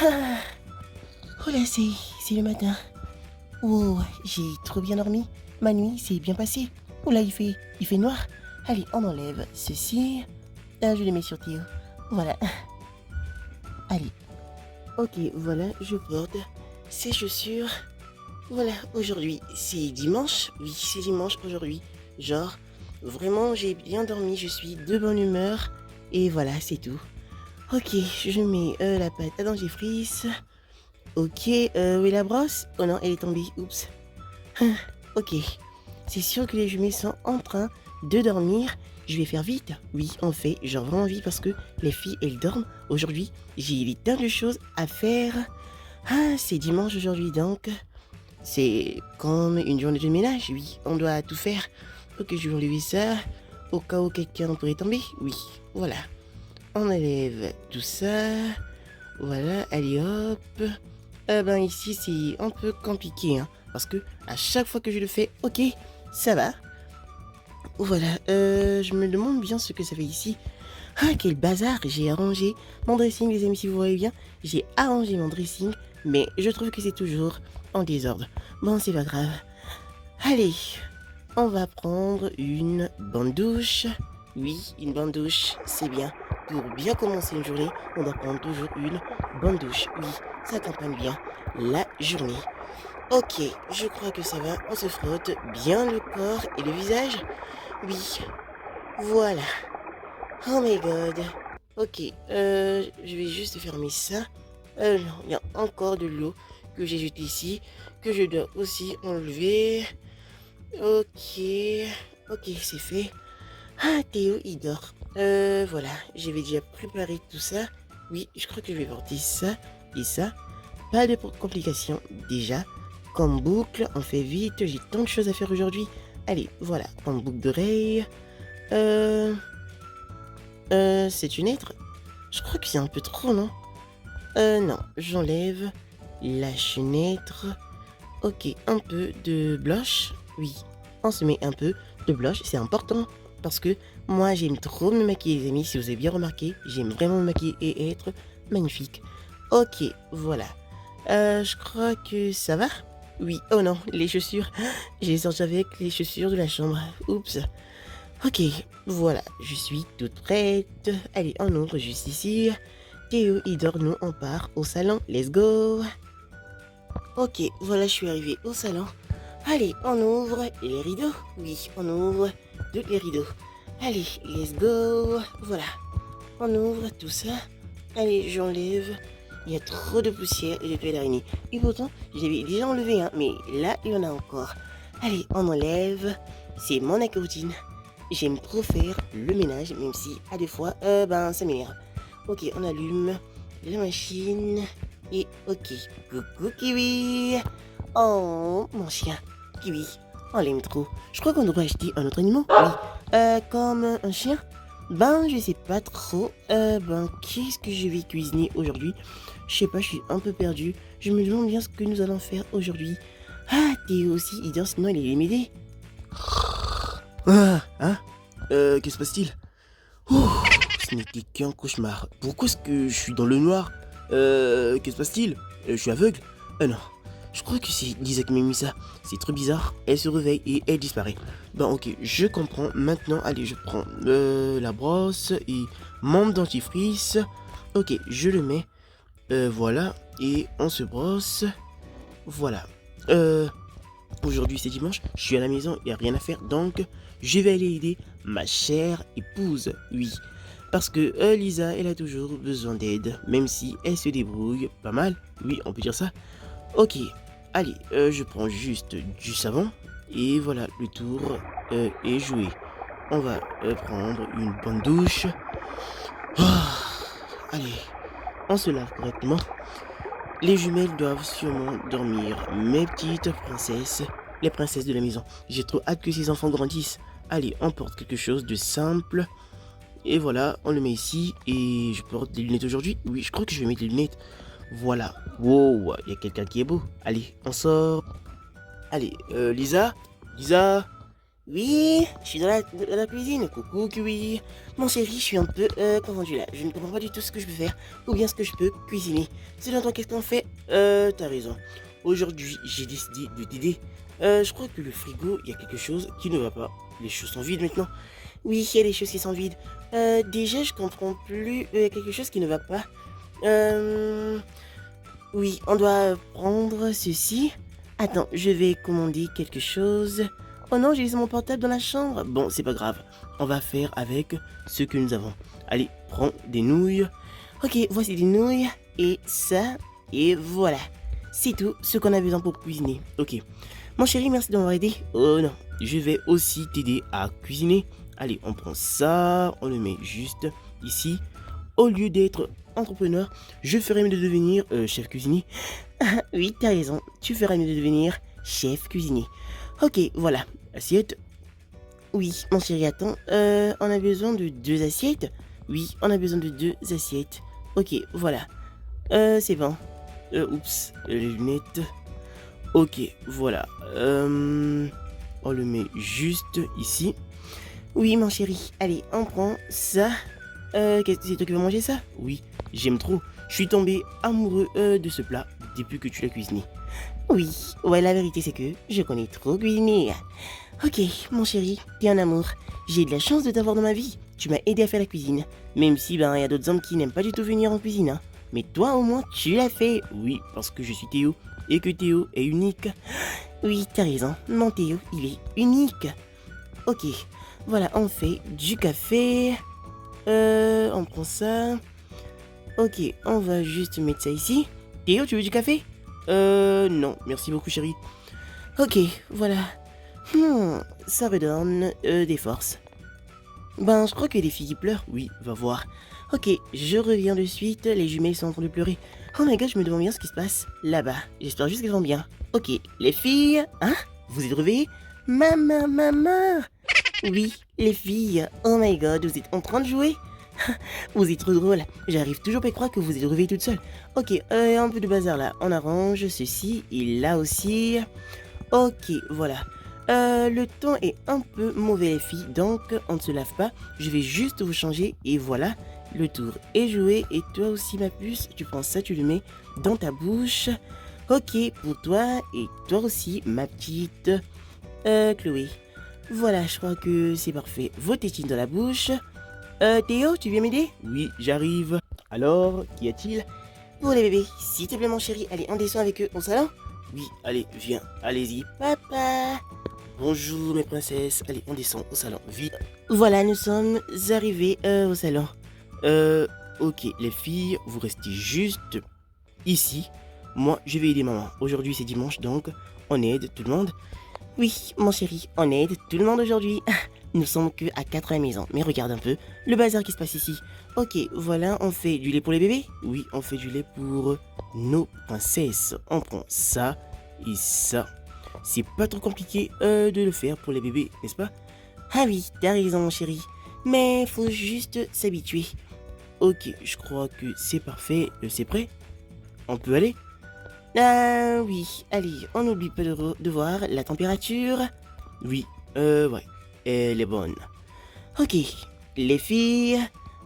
Ah, oh là, c'est le matin. Oh, j'ai trop bien dormi. Ma nuit s'est bien passée. Oh là, il fait noir. Allez, on enlève ceci. Je le mets sur Théo. Voilà. Allez. Ok, voilà, je porte ces chaussures. Voilà, aujourd'hui, c'est dimanche. Oui, c'est dimanche aujourd'hui. Genre, vraiment, j'ai bien dormi. Je suis de bonne humeur. Et voilà, c'est tout. Ok, je mets la pâte à dentifrice. Ok, où est la brosse? Oh non, elle est tombée. Oups. Ok. C'est sûr que les jumelles sont en train de dormir. Je vais faire vite. Oui, on fait genre vraiment vite parce que les filles, elles dorment. Aujourd'hui, j'ai des tas de choses à faire. Ah, c'est dimanche aujourd'hui donc. C'est comme une journée de ménage. Oui, on doit tout faire. Ok, je vais enlever ça. Au cas où quelqu'un pourrait tomber. Oui, voilà. On enlève tout ça. Voilà, allez hop. Ben ici c'est un peu compliqué hein, parce que à chaque fois que je le fais, ok, ça va. Voilà, je me demande bien ce que ça fait ici. Ah quel bazar, j'ai arrangé mon dressing les amis si vous voyez bien. J'ai arrangé mon dressing, mais je trouve que c'est toujours en désordre. Bon c'est pas grave. Allez, on va prendre une bonne douche. Oui, une bonne douche, c'est bien. Pour bien commencer une journée, on doit prendre toujours une bonne douche. Oui, ça accompagne bien la journée. Ok, je crois que ça va. On se frotte bien le corps et le visage. Oui, voilà. Oh my god. Ok, je vais juste fermer ça. Non, il y a encore de l'eau que j'ai jetée ici, que je dois aussi enlever. Ok, ok, c'est fait. Ah, Théo, il dort. Voilà, j'avais déjà préparé tout ça. Oui, je crois que je vais porter ça et ça. Pas de complications déjà. Comme boucle, on fait vite, j'ai tant de choses à faire aujourd'hui. Allez, voilà, en boucle d'oreille. C'est une lettre. Je crois que c'est un peu trop, non? Non, j'enlève la fenêtre. Ok, un peu de blush. Oui, on se met un peu de blush, c'est important. Parce que moi, j'aime trop me maquiller, les amis. Si vous avez bien remarqué, j'aime vraiment me maquiller et être magnifique. Ok, voilà. Je crois que ça va. Oui, oh non, les chaussures. J'ai sorti avec les chaussures de la chambre. Oups. Ok, voilà, je suis toute prête. Allez, on ouvre juste ici. Théo, il dort, nous, on part au salon. Let's go. Ok, voilà, je suis arrivée au salon. Allez, on ouvre les rideaux. Oui, on ouvre tous les rideaux. Allez, let's go. Voilà, on ouvre tout ça. Allez, j'enlève. Il y a trop de poussière et de toiles d'araignée. Et pourtant, j'avais déjà enlevé un, mais là, il y en a encore. Allez, on enlève. C'est mon routine. J'aime trop faire le ménage, même si à des fois, ça m'énerve. Ok, on allume la machine. Et ok, coucou Kiwi. Oh, mon chien, Kiwi. On l'aime trop. Je crois qu'on devrait acheter un autre animal. Oui. Comme un chien. Ben, je sais pas trop. Qu'est-ce que je vais cuisiner aujourd'hui? Je sais pas, je suis un peu perdue. Je me demande bien ce que nous allons faire aujourd'hui. Ah, Théo aussi, il dort, sinon il allait m'aider. Ah, hein? Qu'est-ce qui se passe-t-il? Ouh, ce n'était qu'un cauchemar. Pourquoi est-ce que je suis dans le noir? Qu'est-ce qui se passe-t-il? Je suis aveugle? Non. Je crois que c'est Lisa qui m'a mis ça. C'est trop bizarre. Elle se réveille et elle disparaît. Bon, ok, je comprends. Maintenant, allez, je prends la brosse et mon dentifrice. Ok, je le mets. Voilà. Et on se brosse. Voilà. Aujourd'hui c'est dimanche, je suis à la maison, il n'y a rien à faire, donc je vais aller aider ma chère épouse, oui. Parce que Lisa, elle a toujours besoin d'aide, même si elle se débrouille pas mal, oui, on peut dire ça. Ok, allez, je prends juste du savon, et voilà, le tour est joué. On va prendre une bonne douche. Ah, allez, on se lave correctement. Les jumelles doivent sûrement dormir, mes petites princesses, les princesses de la maison. J'ai trop hâte que ces enfants grandissent. Allez, on porte quelque chose de simple. Et voilà, on le met ici. Et je porte des lunettes aujourd'hui. Oui, je crois que je vais mettre des lunettes. Voilà. Wow, il y a quelqu'un qui est beau. Allez, on sort. Allez, Lisa. Lisa. Oui, je suis dans la cuisine. Coucou, Kiwi. Mon chéri, je suis un peu confondu là. Je ne comprends pas du tout ce que je peux faire ou bien ce que je peux cuisiner. Selon toi, qu'est-ce qu'on fait T'as raison. Aujourd'hui, j'ai décidé de t'aider. Je crois que le frigo, il y a quelque chose qui ne va pas. Les choses sont vides maintenant. Oui, il y a des choses qui sont vides. Déjà, je comprends plus. Il y a quelque chose qui ne va pas. Oui, on doit prendre ceci. Attends, je vais commander quelque chose. Oh non, j'ai laissé mon portable dans la chambre. Bon, c'est pas grave. On va faire avec ce que nous avons. Allez, prends des nouilles. Ok, voici des nouilles. Et ça. Et voilà. C'est tout ce qu'on a besoin pour cuisiner. Ok. Mon chéri, merci de m'avoir aidé. Oh non, je vais aussi t'aider à cuisiner. Allez, on prend ça. On le met juste ici. Au lieu d'être entrepreneur, je ferais mieux de devenir chef cuisinier. Oui, t'as raison. Tu feras mieux de devenir chef cuisinier. Ok, voilà. Assiette. Oui, mon chéri, attends. On a besoin de 2 assiettes. Oui, on a besoin de 2 assiettes. Ok, voilà. C'est bon. Oups, les lunettes. Ok, voilà. On le met juste ici. Oui, mon chéri. Allez, on prend ça. C'est toi qui vas manger ça? Oui, j'aime trop. Je suis tombé amoureux de ce plat depuis que tu l'as cuisiné. Oui, ouais, la vérité c'est que je connais trop cuisiner. Ok, mon chéri, t'es un amour. J'ai de la chance de t'avoir dans ma vie. Tu m'as aidé à faire la cuisine. Même si, ben, y a d'autres hommes qui n'aiment pas du tout venir en cuisine, hein. Mais toi, au moins, tu l'as fait. Oui, parce que je suis Théo et que Théo est unique. Oui, t'as raison. Mon Théo, il est unique. Ok, voilà, on fait du café. On prend ça. Ok, on va juste mettre ça ici. Théo, tu veux du café? Non, merci beaucoup, chérie. Ok, voilà. Ça redonne des forces. Ben, je crois que les filles qui pleurent. Oui, va voir. Ok, je reviens de suite. Les jumelles sont en train de pleurer. Oh my god, je me demande bien ce qui se passe là-bas. J'espère juste qu'elles vont bien. Ok, les filles. Hein? Vous êtes réveillées? Maman. Oui, les filles. Oh my god, vous êtes en train de jouer? Vous êtes trop drôle. J'arrive toujours pas à croire que vous êtes réveillées toutes seules. Ok, un peu de bazar là. On arrange ceci et là aussi. Ok, voilà. Le temps est un peu mauvais les filles, donc on ne se lave pas. Je vais juste vous changer et voilà. Le tour est joué et toi aussi ma puce, tu prends ça, tu le mets dans ta bouche. Ok, pour toi et toi aussi ma petite Chloé. Voilà, je crois que c'est parfait. Vos tétines dans la bouche. Théo, tu viens m'aider? Oui, j'arrive. Alors, qu'y a-t-il? Pour les bébés, s'il te plaît mon chéri, allez, on descend avec eux au salon? Oui, allez, viens, allez-y. Papa. Bonjour mes princesses, allez, on descend au salon, vite. Voilà, nous sommes arrivés au salon. Ok, les filles, vous restez juste ici. Moi, je vais aider maman. Aujourd'hui, c'est dimanche, donc on aide tout le monde. Oui, mon chéri, on aide tout le monde aujourd'hui. Nous sommes que à 4 à la maison, mais regarde un peu le bazar qui se passe ici. Ok, voilà, on fait du lait pour les bébés? Oui, on fait du lait pour nos princesses. On prend ça et ça. C'est pas trop compliqué de le faire pour les bébés, n'est-ce pas? Ah oui, t'as raison, mon chéri. Mais faut juste s'habituer. Ok, je crois que c'est parfait. C'est prêt? On peut aller? Ah oui, allez, on n'oublie pas de voir la température. Oui, ouais, elle est bonne. Ok, les filles.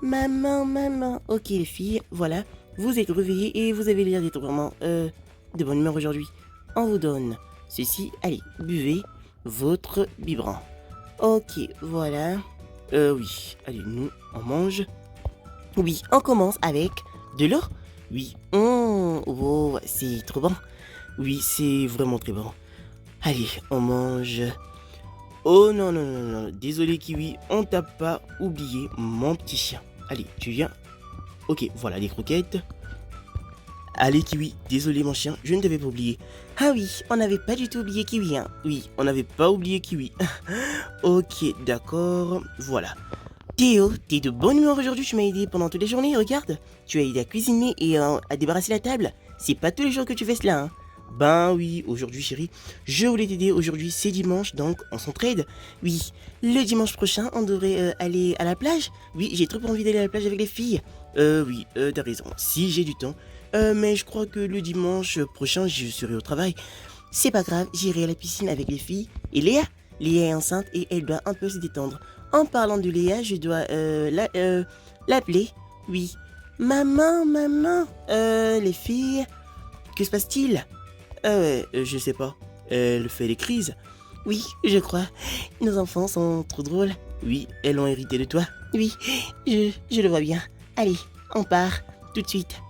Maman. Ok, les filles, voilà. Vous êtes réveillées et vous avez l'air d'être vraiment de bonne humeur aujourd'hui. On vous donne ceci. Allez, buvez votre biberon. Ok, voilà. Oui, allez, nous, on mange. Oui, on commence avec de l'eau. Oui, oh, c'est trop bon. Oui, c'est vraiment très bon. Allez, on mange. Oh non, désolé Kiwi, on t'a pas oublié mon petit chien. Allez, tu viens. Ok, voilà les croquettes. Allez Kiwi, désolé mon chien, je ne t'avais pas oublié. Ah oui, on n'avait pas du tout oublié Kiwi, hein. Oui, on n'avait pas oublié Kiwi. Ok, d'accord, voilà. Théo, t'es de bonne humeur aujourd'hui, tu m'as aidé pendant toute la journée, regarde. Tu as aidé à cuisiner et à débarrasser la table. C'est pas tous les jours que tu fais cela, hein. Ben oui, aujourd'hui chérie, je voulais t'aider, aujourd'hui c'est dimanche, donc on s'entraide. Oui, le dimanche prochain, on devrait aller à la plage. Oui, j'ai trop envie d'aller à la plage avec les filles. Oui, t'as raison, si j'ai du temps. Mais je crois que le dimanche prochain, je serai au travail. C'est pas grave, j'irai à la piscine avec les filles. Et Léa? Léa est enceinte et elle doit un peu se détendre. En parlant de Léa, je dois l'appeler. Oui. Maman, les filles, que se passe-t-il? Je sais pas. Elle fait des crises. Oui, je crois. Nos enfants sont trop drôles. Oui, elles ont hérité de toi. Oui, je le vois bien. Allez, on part tout de suite.